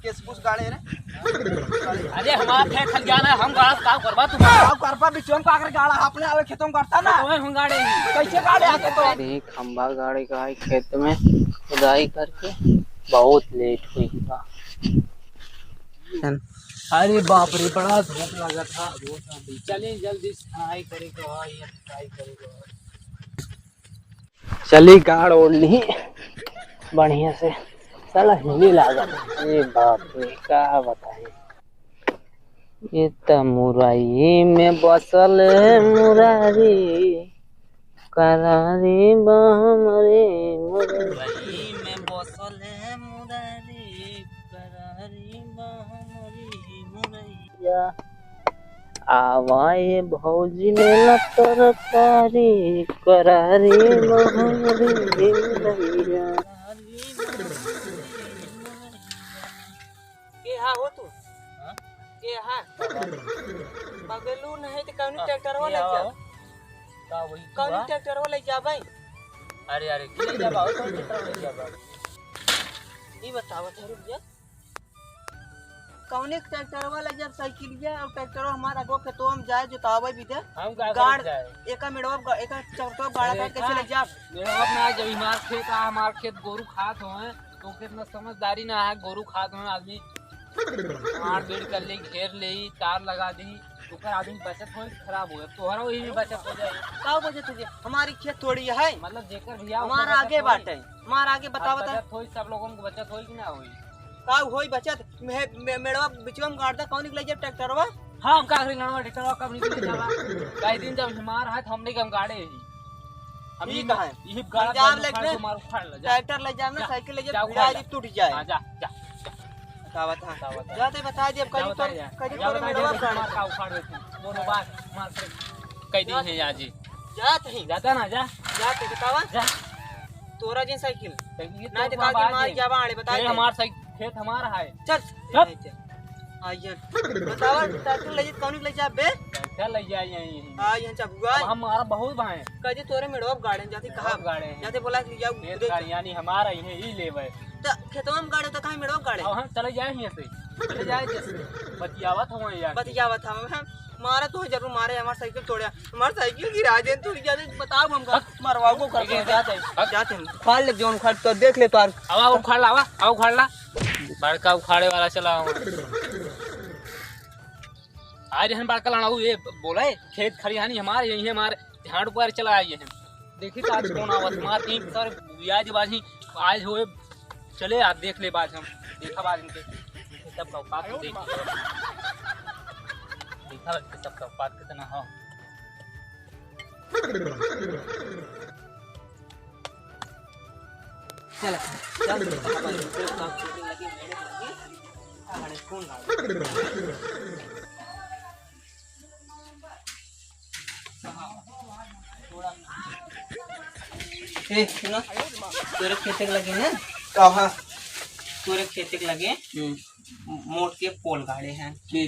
Case पूछ गाड़े रे। अरे हमारा खेत खलियान है, हम गाड़ा काम करबा तू आप करपा बिचों का कर गाड़ा अपने आवे खेतों में करता ना। तो हम गाड़े ही कैसे गाड़े आके तो अरे खंबा गाड़ी का है खेत में खुदाई करके बहुत लेट हुई बा। अरे बाप रे बड़ा धूप लगा था। चलिए जल्दी सफाई करेगा ये सफाई करेगा। चली गाड़ ओढ़ ली बढ़िया से। साला हिली लागत। अरे बाप रे क्या बताए। ये तो मुरई में बसल मुरारी करारी बहमरे मुरई में बसल है मुरारी करारी बहमरी मुरैया। आवाए भौजी में तरकारी करारी बहमरी मुरैया। के हा हो तू के हा बगलू नहीं तो कौन ट्रैक्टर वाला जा का वही कौन ट्रैक्टर वाला जा भाई। अरे अरे के ले जा बाबू कौन ट्रैक्टर वाला जा बाबू ये बताओ तो रुक जा कौन एक ट्रैक्टर वाला जब साइकिल या और ट्रैक्टर हमारा आगो खेतो हम जाए जोतावे बिदे हम का गाड़ जाए एका मेड़वा एका चरतो गाड़ा का कैसे ले जा। मेरा अपना जब हमार खेत आ हमार खेत गोरू खात होए तो कितना समझदारी ना है। गोरू खात होए आदमी आड़ बेड़ कर ले घेर ले तार लगा दी तो फिर आदमी बचत हो खराब हो तोहरा वही में बचत हो जाए। का वजह तुझे हमारी खेत थोड़ी है मतलब जेकर भैया हमारा आगे बाटे हमारा आगे बता बता बचत होई सब लोगों को बचत होई कि ना होई। का होई बचत मेड़वा बिचवा में गाड़ता कौन निकले जब ट्रैक्टरवा। हां हम का करी लड़वा ट्रैक्टर कब निकल जावा कई दिन जब हमार है हमने हम गाड़े ही हम ये कहां है ये गाड़ा पंजाब लेके मार उखाड़ ले जा ट्रैक्टर ले जा ना साइकिल ले जा जा, भिड़ा जी टूट जाए। हां जा जा का बता का बता जाते बता दे अब कहीं तो मेड़वा मार का उखाड़ देते दोनों बात मार कई दिन है आज जात ही जाता ना जा जाते बतावा जा तोरा जी साइकिल ना ना तो का मार जावा आड़े बता दे हमार सही खेत हमारा है। चल आइए बतावा ट्रैक्टर ले जा कौन ले जा बे चल ले जाए यहीं हां यहां चबुआ हमारा बहुत भाई कहे तोरे मेड़वा गाड़े जाती कहां गाड़े जाते बोला कि जाओ खेत गाड़ी यानी हमारा ही ही लेवे त खेतवा में गाड़े त कहां मेड़वा गाड़े हम चले जाए यहीं से चले जाए जैसे बतियावत हो यार बतियावा था मैं मारा तो जरूर मारे हमार साइकिल तोड़या हमार साइकिल गिरा दे तू जाते बताओ हमका मरवाओ को करके जाते फाड़ ले जोन फाड़ तो देख ले तार आवा उखाड़ ला आवा उखाड़ ला बड़का उखाड़े वाला चला आज हम बड़का लाना ये बोले खेत खलिहानी हमारे यही हमारे ध्यान पर चला आइए हम देखी तो आज कौन आवत मार तीन सर ब्याज बाजी आज होए चले आप देख ले बाज हम देखा बाज इनके सब का औकात देखा सब का औकात कितना हो। चल चल लगी मेरे कौन ए सुनो तोरे खेते लगे ना कहां तोरे खेते लगे मोट के पोल गाड़े हैं की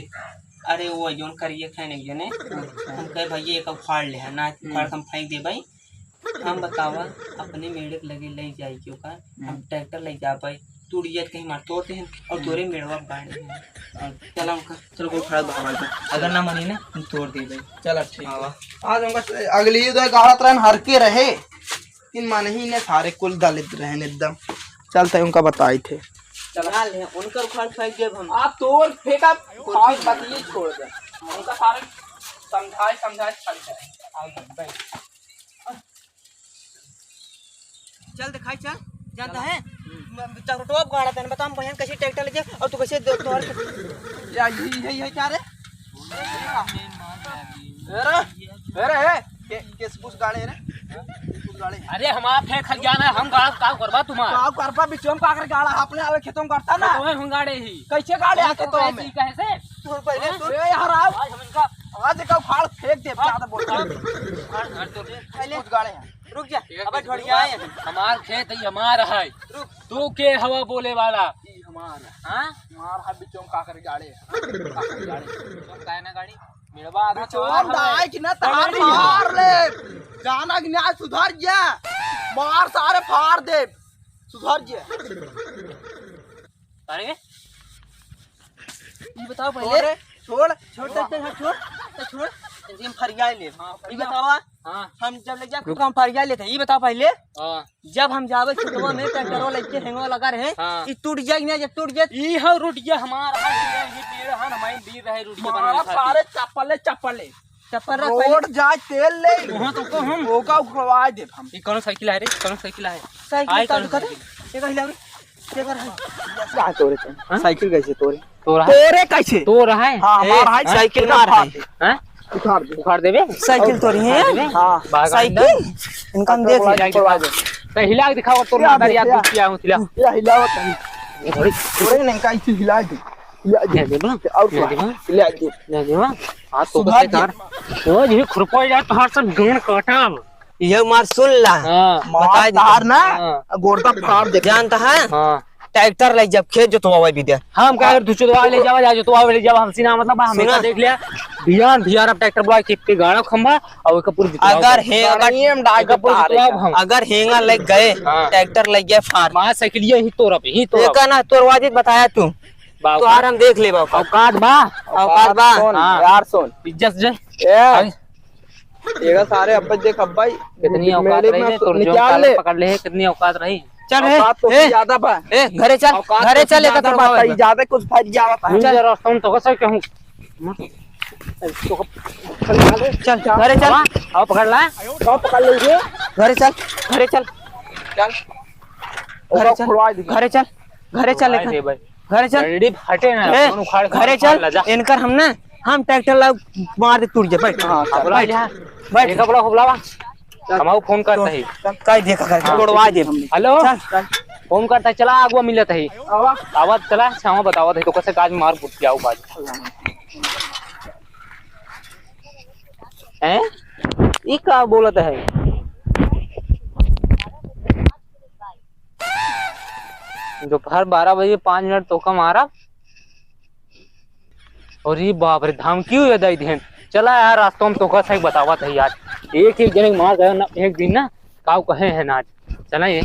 अरे वो जोन करिए खाने के ने हम कहे भैया एक फाड़ ले है ना फाड़ हम फेंक दे भाई हम बतावा अपने मेढ़क लगे ले जाए क्यों का हम ट्रैक्टर ले जा पाए टूट कहीं मार तोड़ते हैं और तोरे मेड़वा गाड़े हैं चल हमका चल कोई खड़ा भागा अगर ना मनी ना हम तोड़ दे भाई चल ठीक आज हमका अगली तो गाड़ा तरन हर के रहे इन मन ही ने सारे कुल दलित रहे एकदम चलते उनका बताए थे चला ले उनका उखाड़ फेंक दे हम आप तोड़ फेंका फाड़ बाकी छोड़ दे उनका सारे समझाए चल जाए चल दिखाई चल जानता है टॉप गाड़ा तने बता हम बहन कैसे ट्रैक्टर ले जा और तू कैसे तोहर या यही क्या रे अरे केस पूछ गाड़े रे अरे हमारा फेंक खलियान है हम गाड़ा काम करबा तुम्हारा का करपा बिचों का कर गाड़ा अपने आवे खेतों में करता ना तो हम गाड़े ही कैसे गाड़े आके तो हमें कैसे तू पहले तू यार आज हम इनका आज का फाड़ फेंक दे ज्यादा बोल पहले कुछ गाड़े हैं रुक जा अब ढोड़िया आए हमार खेत ही हमारा है तू के हवा बोले वाला हमारा हां मार हा बिचों का कर गाड़े तुम काहे ना गाड़ी मेरवा आधा बिचों दाई कि ना तार मार ले गाना कि ना सुधर जा मार सारे फाड़ दे सुधर जा अरे ये बताओ पहले छोड़ छोड़ छोड़ हम फरिया ले ये बताओ हम जब ले जाके हम फरिया लेते ये बताओ पहले जब हम जावे खेतवा में ट्रैक्टरवा लेके हेंगवा लगा रहे ये टूट जाए ना जब टूट जाए ई ह रुट गया हमारा ये पेड़ ह हमारे दी रहे रुट के बनाने सारे चप्पल रोड जाए तेल ले वहां तो को हम ओका उखड़वा दे हम ई कौन साइकिल है रे कौन साइकिल है साइकिल चालू कर ये कहिला रे ये कर क्या तोरे साइकिल कैसे तोरे तोरे कैसे तो रहा है हां हमारा है साइकिल मार है हैं उखाड़ देबे साइकिल तोरी है हां साइकिल इनका हम देख ले तो हिला के दिखाओ तोर मार याद कुछ किया हूं तिला ये हिलावत नहीं थोड़ी तोरे नहीं कैसे हिला दे दे दे बा और ले दे बा हां तो कैसे कर ओ जी खुरपो जा तोहर सब गेन काटब ये मार सुन ला बता तार ना गोरता फाड़ दे जानता है हां ट्रैक्टर ले जब खेत जोतवा भी दे हम का अगर तुझे दवा ले जावा जा जोतवा ले जावा हम सीना मतलब हम का देख लिया बियान अब ट्रैक्टर बुला के गाड़ा खंभा और का पूरी अगर अगर हेंगा लग गए ट्रैक्टर लग गया फार मां साइकिल ही तोरा पे ही तोरा का ना तोरवाजित बताया तू तो आर हम देख ले औकात बा यार सुन इज्जत जे ये सारे अब देख अब भाई कितनी औकात रही तोर जो पकड़ ले कितनी औकात रही चल रे ज्यादा बा घरे चल लेकर तो बात ज्यादा कुछ फट जावा चल रास्ता में तो कैसे कहूं चल घरे चल आओ पकड़ ला आओ पकड़ ले घरे चल घरे चल घरे चल घरे चल रेडी हटे ना उखाड़ घरे चल इनकर हम ना हम ट्रैक्टर ला मार दे टूट जाए बैठ एक बड़ा होबलावा हमाऊ फोन करता है काय देखा कर तोड़वा दे हेलो फोन करता है चला आगवा मिलत है आवाज चला छावा बतावत है तो कैसे गाज मार फुट जाऊ बाज हैं ई का बोलत है दोपहर 12 बजे 5 मिनट तो का मारा और ये बाप रे धमकी हुई दई देन चला यार रास्तों में तो कैसे बतावत है यार एक जने मार गया ना एक दिन ना काऊ कहे है ना चला ये